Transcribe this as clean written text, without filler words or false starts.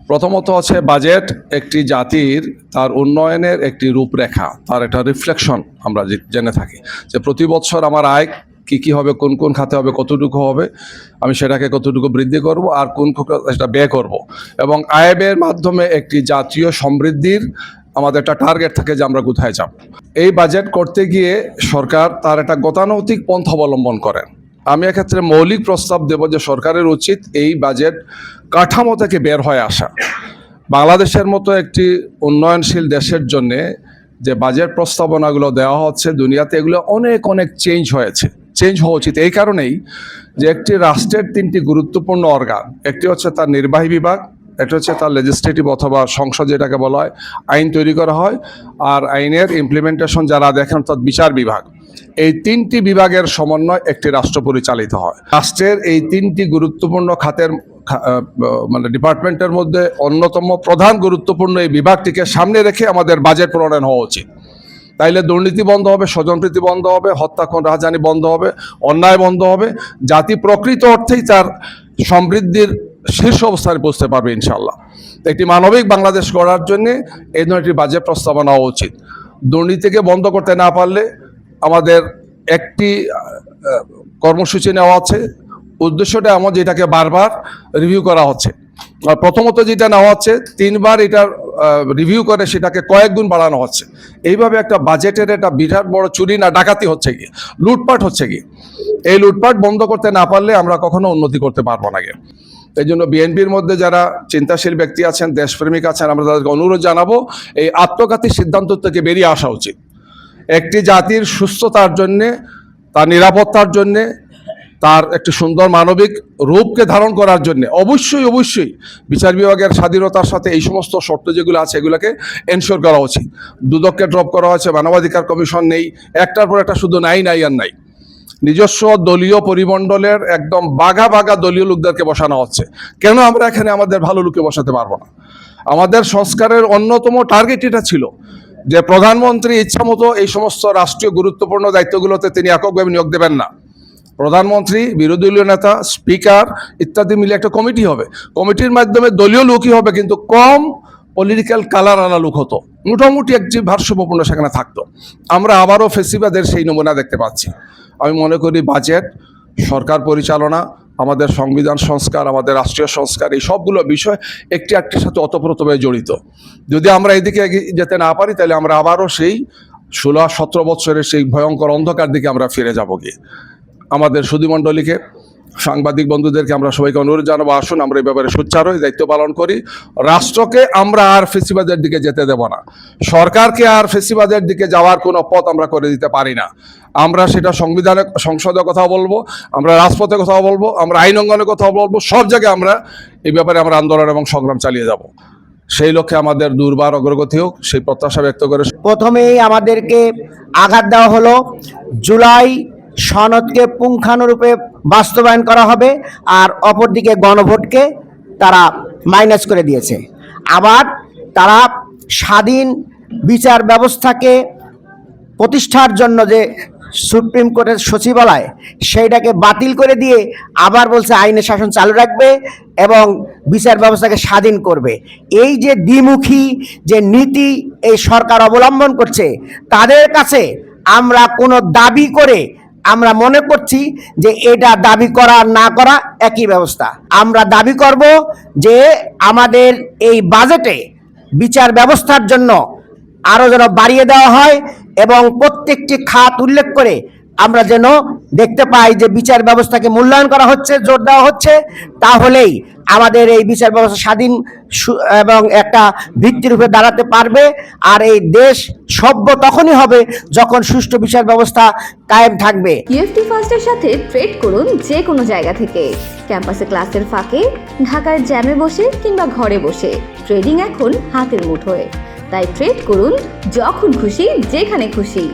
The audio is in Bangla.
প্রথমত হচ্ছে বাজেট একটি জাতির তার উন্নয়নের একটি রূপরেখা, তার একটা রিফ্লেকশন। আমরা জেনে থাকি যে প্রতি বছর আমার আয় কী হবে, কোন কোন খাতে হবে, কতটুকু হবে, আমি সেটাকে কতটুকু বৃদ্ধি করব, আর কোন সেটা ব্যয় করব। এবং আয় ব্যয়ের মাধ্যমে একটি জাতীয় সমৃদ্ধির আমাদের একটা টার্গেট থাকে যে আমরা কোথায় যাব। এই বাজেট করতে গিয়ে সরকার তার একটা গতানৈতিক পন্থা অবলম্বন করেন। আমি এক্ষেত্রে মৌলিক প্রস্তাব দেব যে সরকারের উচিত এই বাজেট কাঠামো থেকে বের হয়ে আসা। বাংলাদেশের মতো একটি উন্নয়নশীল দেশের জন্যে যে বাজেট প্রস্তাবনাগুলো দেওয়া হচ্ছে দুনিয়াতে, এগুলো অনেক অনেক চেঞ্জ হওয়া উচিত। এই কারণেই যে একটি রাষ্ট্রের তিনটি গুরুত্বপূর্ণ অর্গান, একটি হচ্ছে তার নির্বাহী বিভাগ, একটা হচ্ছে তার লেজিসলেটিভ অথবা সংসদ যেটাকে বলা হয়, আইন তৈরি করা হয়, আর আইনের ইমপ্লিমেন্টেশন যারা দেখেন অর্থাৎ বিচার বিভাগ। এই তিনটি বিভাগের সমন্বয় একটি রাষ্ট্র পরিচালিত হয়। রাষ্ট্রের এই তিনটি গুরুত্বপূর্ণ খাতের মানে ডিপার্টমেন্টের মধ্যে অন্যতম প্রধান গুরুত্বপূর্ণ এই বিভাগটিকে সামনে রেখে আমাদের বাজেট প্রণয়ন হওয়া উচিত। তাইলে দুর্নীতি বন্ধ হবে, স্বজনপ্রীতি বন্ধ হবে, হত্যা খুন রাহাজানি বন্ধ হবে, অন্যায় বন্ধ হবে, জাতি প্রকৃত অর্থেই তার সমৃদ্ধির শীর্ষ অবস্থায় পৌঁছতে পারবে ইনশাল্লাহ। একটি মানবিক বাংলাদেশ গড়ার জন্য এই ধরনের একটি বাজেট প্রস্তাবনা হওয়া উচিত। দুর্নীতিকে বন্ধ করতে না পারলে আমাদের একটি কর্মসূচি নেওয়া হচ্ছে, উদ্দেশ্যটা এমন যেটাকে বারবার রিভিউ করা হচ্ছে। প্রথমত যেটা নেওয়া হচ্ছে 3 বার এটার রিভিউ করে সেটাকে কয়েক গুণ বাড়ানো হচ্ছে। এইভাবে একটা বাজেটের একটা বিরাট বড় চুরি না ডাকাতি হচ্ছে কি, লুটপাট হচ্ছে কি। এই লুটপাট বন্ধ করতে না পারলে আমরা কখনো উন্নতি করতে পারবো না। এই জন্য বিএনপির মধ্যে যারা চিন্তাশীল ব্যক্তি আছেন, দেশপ্রেমিক আছেন, আমরা তাদেরকে অনুরোধ জানাবো এই আত্মঘাতী সিদ্ধান্ত থেকে বেরিয়ে আসা উচিত। একটি জাতির সুস্থতার জন্যে, তার নিরাপত্তার জন্যে, তার একটি সুন্দর মানবিক রূপকে ধারণ করার জন্য অবশ্যই বিচার বিভাগের স্বাধীনতার সাথে এই সমস্ত শর্ত যেগুলো আছে এগুলোকে এনশোর করা উচিত। দুদককে ড্রপ করা হয়েছে, মানবাধিকার কমিশন নেই, একটার পর একটা শুধু নাই আর নাই। নিজস্ব দলীয় পরিমণ্ডলের একদম বাঘা দলীয় লোকদেরকে বসানো হচ্ছে। কেন আমরা এখানে আমাদের ভালো লোককে বসাতে পারবো না? আমাদের সংস্কারের অন্যতম টার্গেট এটা ছিল যে প্রধানমন্ত্রী ইচ্ছামতো এই সমস্ত রাষ্ট্রীয় গুরুত্বপূর্ণ দায়িত্বগুলোতে তিনি এককভাবে নিয়োগ দেবেন না। প্রধানমন্ত্রী, বিরোধী দলীয় নেতা, স্পিকার ইত্যাদি মিলে একটা কমিটি হবে। কমিটির মাধ্যমে দলীয় লোকই হবে, কিন্তু কম পলিটিক্যাল কালার আনা লোক হতো, মোটামুটি একটি ভারসাম্যপূর্ণ সেখানে থাকতো। আমরা আবারও ফেসিবাদের সেই নমুনা দেখতে পাচ্ছি। আমি মনে করি বাজেট, সরকার পরিচালনা, আমাদের সংবিধান সংস্কার, আমাদের রাষ্ট্রীয় সংস্কার, এই সবগুলো বিষয় একটি একটির সাথে ওতপ্রোতভাবে জড়িত। যদি আমরা এদিকে যেতে না পারি তাহলে আমরা আবারও সেই 16-17 বছরের সেই ভয়ঙ্কর অন্ধকার দিকে আমরা ফিরে যাব গিয়ে। আমাদের সুধীমণ্ডলীকে, সাংবাদিক বন্ধুদেরকে আমরা সবাইকে অনুরোধ জানাবো, আসুন আমরা এই ব্যাপারে সোচ্চার হয়ে দায়িত্ব পালন করি। রাষ্ট্রকে আমরা আর ফেসিবাদের দিকে যেতে দেব না, সরকারকে আর ফেসিবাদের দিকে যাওয়ার কোনো পথ আমরা করে দিতে পারি না। আমরা সেটা সংসদে কথা বলবো, আমরা রাজপথে কথা বলবো, আমরা আইন অঙ্গনে কথা বলবো, সব জায়গায় আমরা এই ব্যাপারে আমরা আন্দোলন এবং সংগ্রাম চালিয়ে যাব। সেই লক্ষ্যে আমাদের দুর্বার অগ্রগতি হোক, সেই প্রত্যাশা ব্যক্ত করে প্রথমেই আমাদেরকে আঘাত দেওয়া হলো জুলাই সনদকে পুঙ্খানুরূপে বাস্তবায়ন করা হবে, আর অপরদিকে গণভোটকে তারা মাইনাস করে দিয়েছে। আবার তারা স্বাধীন বিচার ব্যবস্থাকে প্রতিষ্ঠার জন্য যে সুপ্রিম কোর্টের সচিবালয় সেইটাকে বাতিল করে দিয়ে আবার বলছে আইনের শাসন চালু রাখবে এবং বিচার ব্যবস্থাকে স্বাধীন করবে। এই যে দ্বিমুখী যে নীতি এই সরকার অবলম্বন করছে, তাদের কাছে আমরা কোনো দাবি করে আমরা মনে করছি যে এটা দাবি করা না করা একই ব্যবস্থা। আমরা দাবি করব যে আমাদের এই বাজেটে বিচার ব্যবস্থার জন্য আরো যেন বাড়িয়ে দেওয়া হয় এবং প্রত্যেকটি খাত উল্লেখ করে আমরা যেন দেখতে পাই যে বিচার ব্যবস্থাকে মূল্যায়ন করা হচ্ছে, জোর দেওয়া হচ্ছে। তাহলেই আমাদের এই বিচার ব্যবস্থা স্বাধীন এবং একটা ভিত্তির উপরে দাঁড়াতে পারবে। আর এই দেশ সভ্য তখনই হবে যখন সুষ্ঠু বিচার ব্যবস্থা কায়েম থাকবে। ইউএফটি ফার্স্টের সাথে ট্রেড করুন যে কোনো জায়গা থেকে, ক্যাম্পাসে ক্লাসের ফাঁকে, ঢাকার জ্যামে বসে কিংবা ঘরে বসে। ট্রেডিং এখন হাতের মুঠোয়, তাই ট্রেড করুন যখন খুশি, যেখানে খুশি।